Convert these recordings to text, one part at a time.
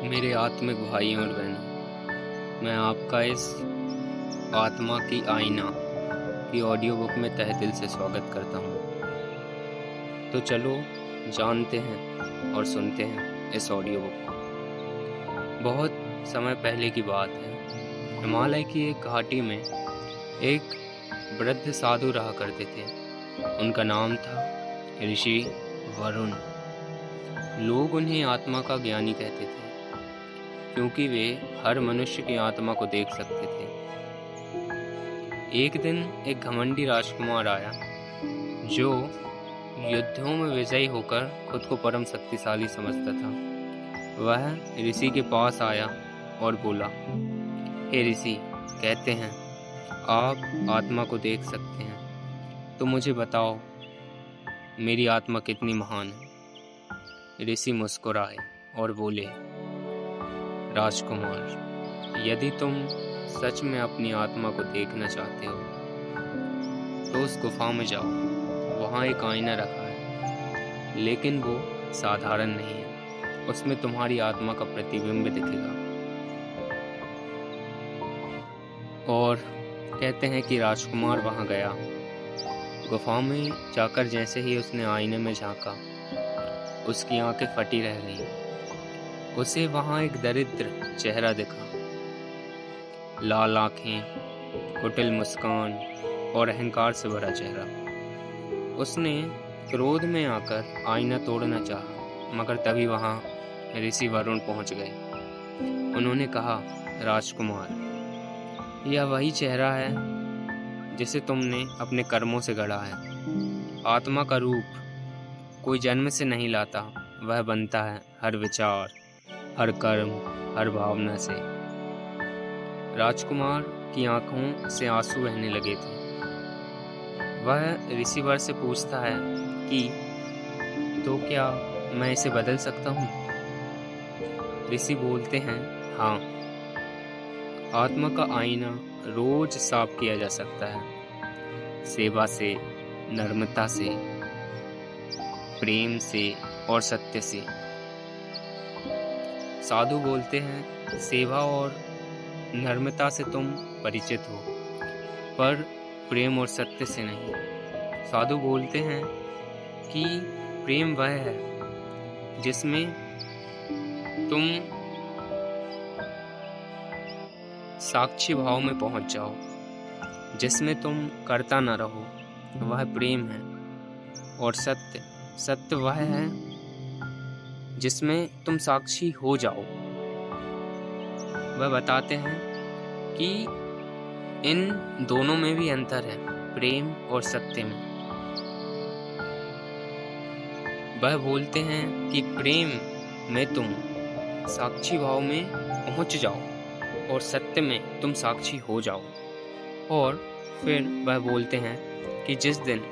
मेरे आत्मिक भाइयों और बहनों, मैं आपका इस आत्मा की आईना की ऑडियो बुक में तहे दिल से स्वागत करता हूँ। तो चलो जानते हैं और सुनते हैं इस ऑडियो बुक को। बहुत समय पहले की बात है। हिमालय की एक घाटी में एक वृद्ध साधु रहा करते थे। उनका नाम था ऋषि वरुण। लोग उन्हें आत्मा का ज्ञानी कहते थे, क्योंकि वे हर मनुष्य की आत्मा को देख सकते थे। एक दिन एक घमंडी राजकुमार आया, जो युद्धों में विजयी होकर खुद को परम शक्तिशाली समझता था। वह ऋषि के पास आया और बोला, हे ऋषि, कहते हैं आप आत्मा को देख सकते हैं, तो मुझे बताओ मेरी आत्मा कितनी महान है। ऋषि मुस्कुराए और बोले, राजकुमार, यदि तुम सच में अपनी आत्मा को देखना चाहते हो तो उस गुफा में जाओ। वहाँ एक आईना रखा है, लेकिन वो साधारण नहीं है। उसमें तुम्हारी आत्मा का प्रतिबिंब दिखेगा। और कहते हैं कि राजकुमार वहाँ गया। गुफा में जाकर जैसे ही उसने आईने में झांका, उसकी आंखें फटी रह गईं। उसे वहाँ एक दरिद्र चेहरा दिखा। लाल आंखें, कुटिल मुस्कान और अहंकार से भरा चेहरा। उसने क्रोध में आकर आईना तोड़ना चाहा, मगर तभी वहां ऋषि वरुण पहुंच गए। उन्होंने कहा, राजकुमार, यह वही चेहरा है जिसे तुमने अपने कर्मों से गढ़ा है। आत्मा का रूप कोई जन्म से नहीं लाता, वह बनता है हर विचार, हर कर्म, हर भावना से। राजकुमार की आंखों से आंसू बहने लगे थे। वह ऋषिवर से पूछता है कि तो क्या मैं इसे बदल सकता हूँ? ऋषि बोलते हैं, हाँ, आत्मा का आईना रोज साफ किया जा सकता है, सेवा से, नम्रता से, प्रेम से और सत्य से। साधु बोलते हैं, सेवा और नम्रता से तुम परिचित हो, पर प्रेम और सत्य से नहीं। साधु बोलते हैं कि प्रेम वह है जिसमें तुम साक्षी भाव में पहुंच जाओ, जिसमें तुम करता न रहो, वह प्रेम है। और सत्य वह है जिसमें तुम साक्षी हो जाओ। वह बताते हैं कि इन दोनों में भी अंतर है, प्रेम और सत्य में। वह बोलते हैं कि प्रेम में तुम साक्षी भाव में पहुंच जाओ और सत्य में तुम साक्षी हो जाओ। और फिर वह बोलते हैं कि जिस दिन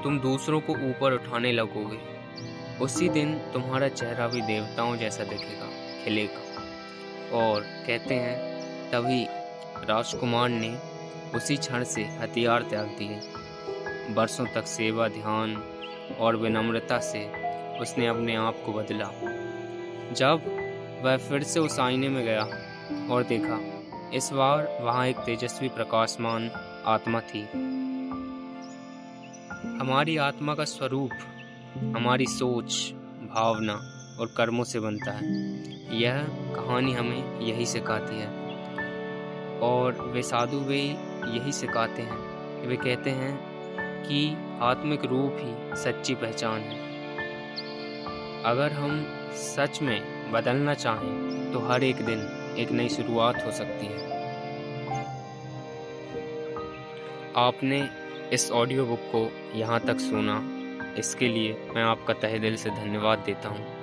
तुम दूसरों को ऊपर उठाने लगोगे, उसी दिन तुम्हारा चेहरा भी देवताओं जैसा दिखेगा, खिलेगा। और कहते हैं तभी राजकुमार ने उसी क्षण से हथियार त्याग दिए। बरसों तक सेवा, ध्यान और विनम्रता से उसने अपने आप को बदला। जब वह फिर से उस आईने में गया और देखा, इस बार वहां एक तेजस्वी प्रकाशमान आत्मा थी। हमारी आत्मा का स्वरूप हमारी सोच, भावना और कर्मों से बनता है। यह कहानी हमें यही सिखाती है। और वे साधु वे यही सिखाते हैं। वे कहते हैं कि आत्मिक रूप ही सच्ची पहचान है। अगर हम सच में बदलना चाहें तो हर एक दिन एक नई शुरुआत हो सकती है। आपने इस ऑडियो बुक को यहाँ तक सुना, इसके लिए मैं आपका तहे दिल से धन्यवाद देता हूँ।